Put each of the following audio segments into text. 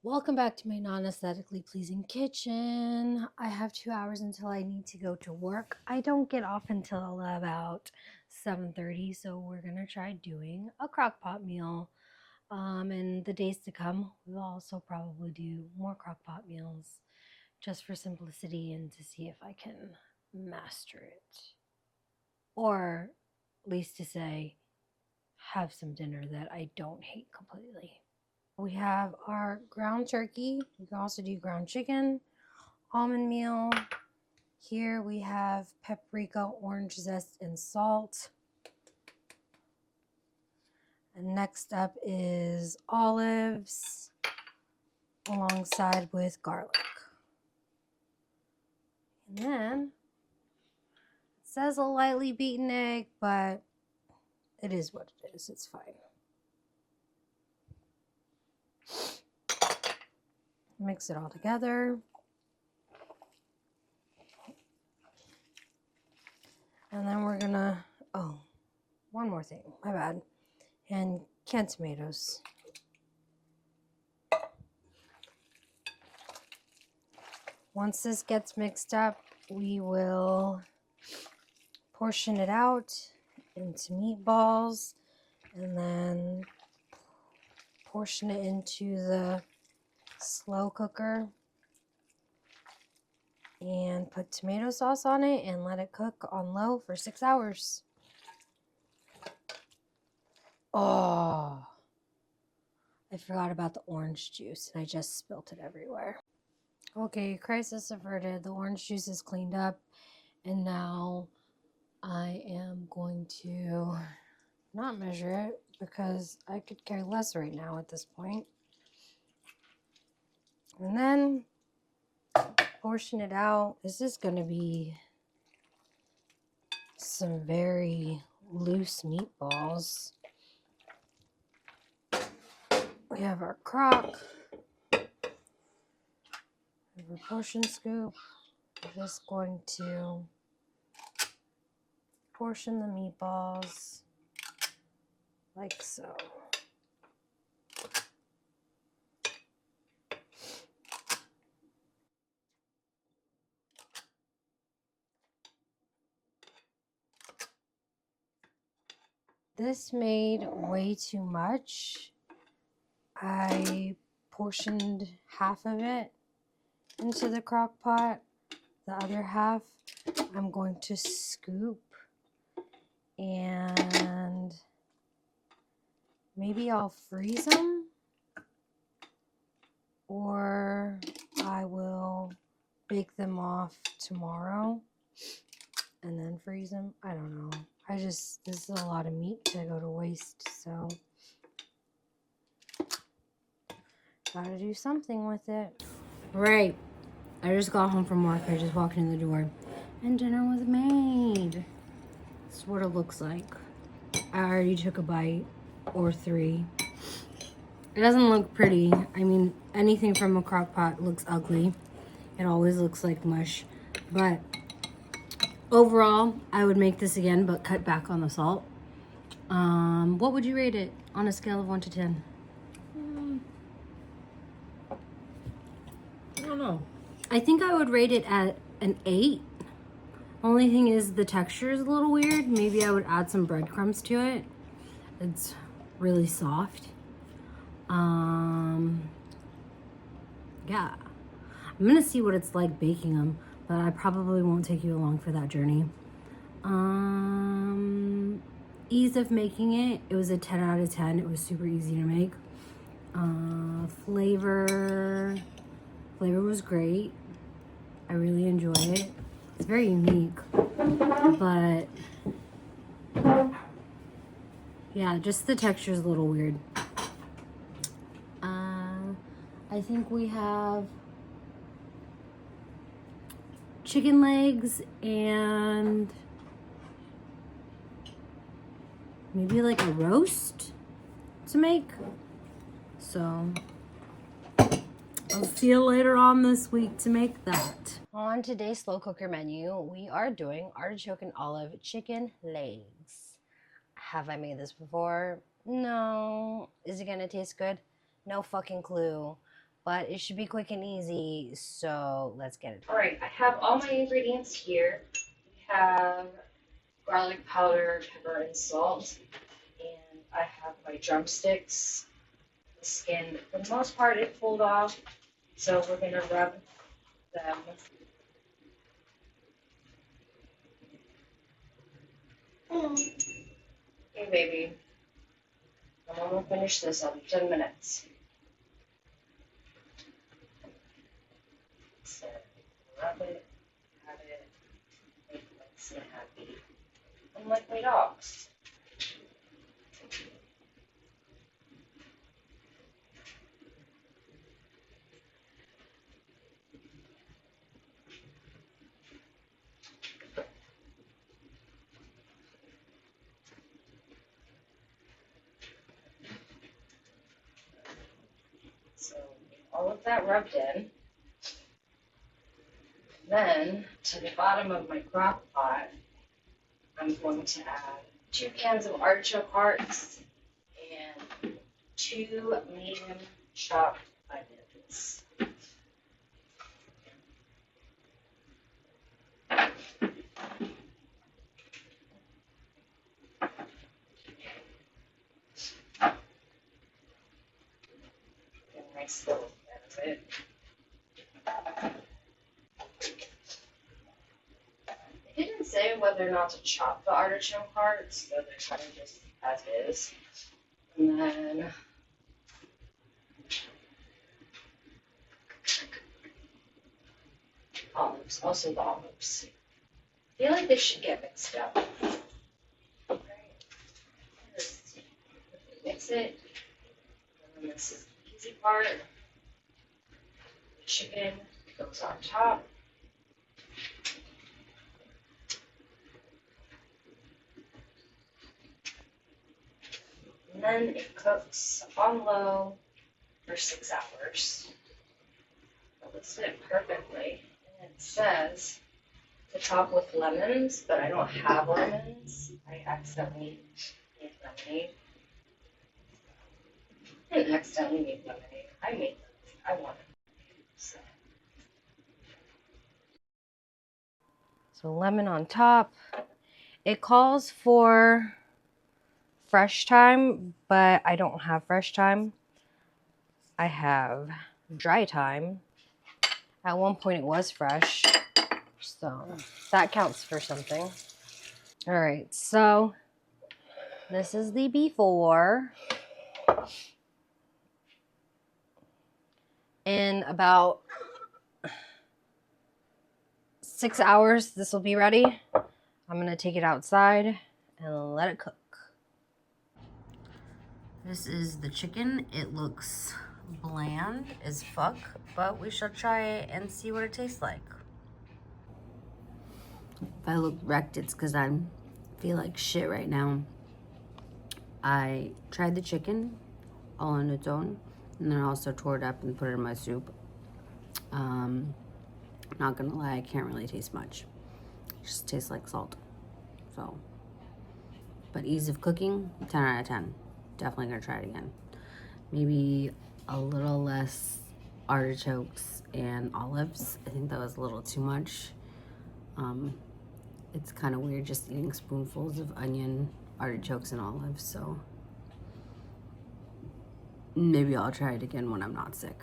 Welcome back to my non-aesthetically pleasing kitchen. I have 2 hours until I need to go to work. I don't get off until about 7:30, so we're gonna try doing a crock pot meal. In the days to come, we'll also probably do more crock pot meals just for simplicity and to see if I can master it. Or at least to say, have some dinner that I don't hate completely. We have our ground turkey. You can also do ground chicken, almond meal. Here we have paprika, orange zest, and salt. And next up is olives alongside with garlic. And then it says a lightly beaten egg, but it is what it is. It's fine. Mix it all together. And then we're gonna, one more thing, my bad. And canned tomatoes. Once this gets mixed up, we will portion it out into meatballs and then portion it into the slow cooker and put tomato sauce on it and let it cook on low for 6 hours. Oh, I forgot about the orange juice and I just spilt it everywhere. Okay, crisis averted. The orange juice is cleaned up and now I am going to not measure it because I could care less right now at this point. And then portion it out. This is going to be some very loose meatballs. We have our crock. We have a portion scoop. We're just going to portion the meatballs like so. This made way too much. I portioned half of it into the crock pot. The other half I'm going to scoop and maybe I'll freeze them or I will bake them off tomorrow and then freeze them. I don't know. This is a lot of meat to go to waste, so gotta do something with it. Right. I just got home from work. I just walked in the door and dinner was made. This is what it looks like. I already took a bite or 3. It doesn't look pretty. I mean, anything from a crock pot looks ugly. It always looks like mush. But overall, I would make this again, but cut back on the salt. What would you rate it on a scale of 1 to 10? I don't know. I think I would rate it at an 8. Only thing is the texture is a little weird. Maybe I would add some breadcrumbs to it. It's really soft. Yeah. I'm gonna see what it's like baking them, but I probably won't take you along for that journey. Ease of making it. It was a 10 out of 10. It was super easy to make. Flavor was great. I really enjoyed it. It's very unique, but yeah, just the texture is a little weird. I think we have chicken legs and maybe like a roast to make. So I'll see you later on this week to make that. On today's slow cooker menu, we are doing artichoke and olive chicken legs. Have I made this before? No. Is it gonna taste good? No fucking clue. but it should be quick and easy, so let's get it. All right, I have all my ingredients here. We have garlic powder, pepper, and salt, and I have my drumsticks. The skin, for the most part, it pulled off, so we're gonna rub them. Hey, baby. I'm almost finish this. I'll be 10 minutes. So, rub it, have it, make nice and happy. I'm like my dogs. So, all of that rubbed in. Then, to the bottom of my crock pot, I'm going to add 2 cans of artichoke hearts and 2 medium chopped onions. Get a nice little bit of it. It didn't say whether or not to chop the artichoke hearts, so they're kind of just as is. And then olives, also the olives. I feel like they should get mixed up. Right. Just mix it. And then this is the easy part. The chicken goes on top. And then it cooks on low for 6 hours. It looks it perfectly. And it says to top with lemons, but I don't have lemons. I accidentally made lemonade. I didn't accidentally make lemonade. I made lemonade. I wanted it. So lemon on top. It calls for fresh thyme, but I don't have fresh thyme. I have dry thyme. At one point it was fresh, so that counts for something. All right, so this is the before. In about 6 hours, this will be ready. I'm gonna take it outside and let it cook. This is the chicken. It looks bland as fuck, but we shall try it and see what it tastes like. If I look wrecked, it's because I feel like shit right now. I tried the chicken all on its own, and then I also tore it up and put it in my soup. Not gonna lie, I can't really taste much. It just tastes like salt. So, but ease of cooking, 10 out of 10. Definitely gonna try it again. Maybe a little less artichokes and olives. I think that was a little too much. It's kind of weird just eating spoonfuls of onion, artichokes, and olives, so maybe I'll try it again when I'm not sick.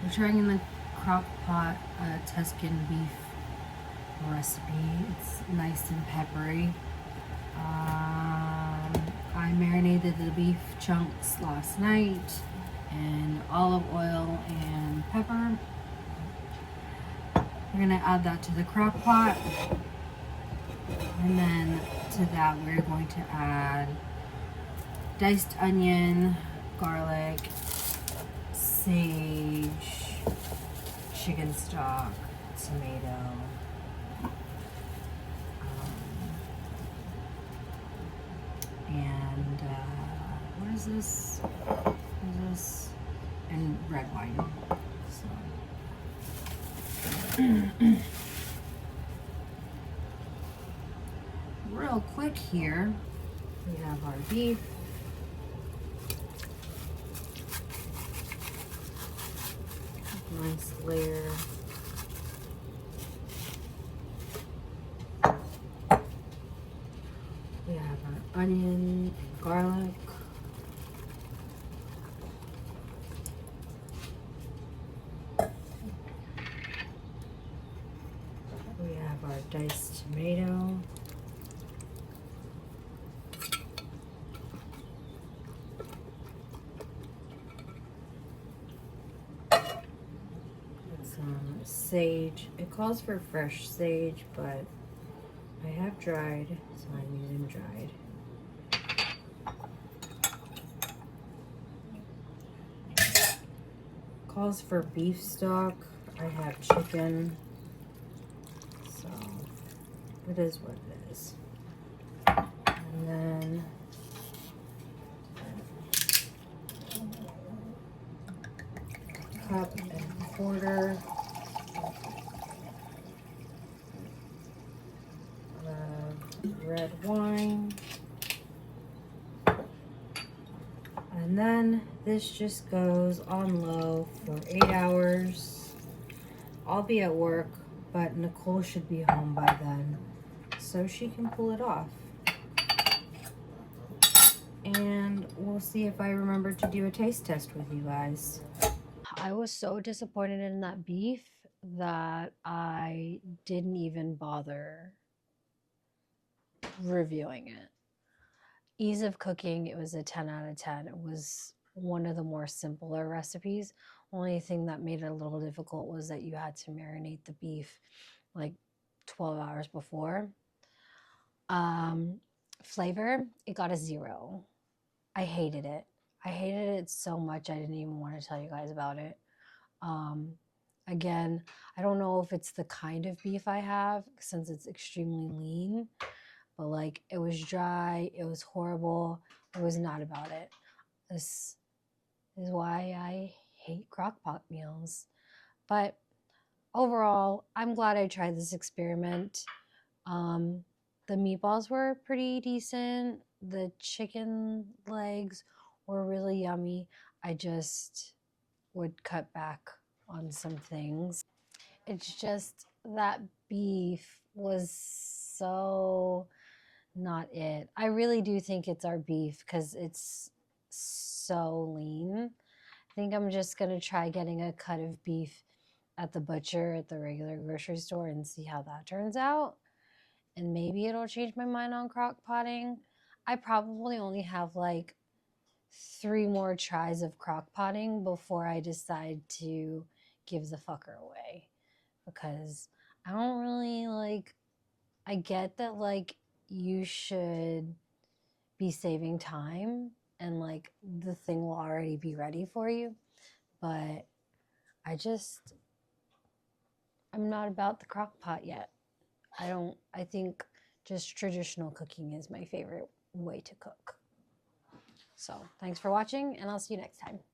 We're trying the crock pot Tuscan beef recipe. It's nice and peppery. I marinated the beef chunks last night in olive oil and pepper. We're gonna add that to the crock pot, and then to that we're going to add diced onion, garlic, sage, chicken stock, tomato, and what is this? What is this? And red wine. So. Real quick here, we have our beef. Nice layer. We have our onion and garlic. We have our diced tomato. Some sage. It calls for fresh sage, but I have dried, so I'm using dried. Calls for beef stock. I have chicken, so it is what it is. And then cup and quarter of red wine. And then this just goes on low for 8 hours. I'll be at work, but Nicole should be home by then, so she can pull it off. And we'll see if I remember to do a taste test with you guys. I was so disappointed in that beef that I didn't even bother reviewing it. Ease of cooking, it was a 10 out of 10. It was one of the more simpler recipes. Only thing that made it a little difficult was that you had to marinate the beef like 12 hours before. Flavor, it got a 0. I hated it. I hated it so much I didn't even want to tell you guys about it. Again, I don't know if it's the kind of beef I have since it's extremely lean, but like it was dry, it was horrible. It was not about it. This is why I hate crockpot meals. But overall, I'm glad I tried this experiment. The meatballs were pretty decent. The chicken legs were really yummy. I just would cut back on some things. It's just that beef was so not it. I really do think it's our beef because it's so lean. I think I'm just going to try getting a cut of beef at the butcher at the regular grocery store and see how that turns out. And maybe it'll change my mind on crock potting. I probably only have like 3 more tries of crock potting before I decide to give the fucker away, because I don't really like, I get that like you should be saving time and like the thing will already be ready for you, but I'm not about the crock pot yet. I think just traditional cooking is my favorite way to cook. So thanks for watching, and I'll see you next time.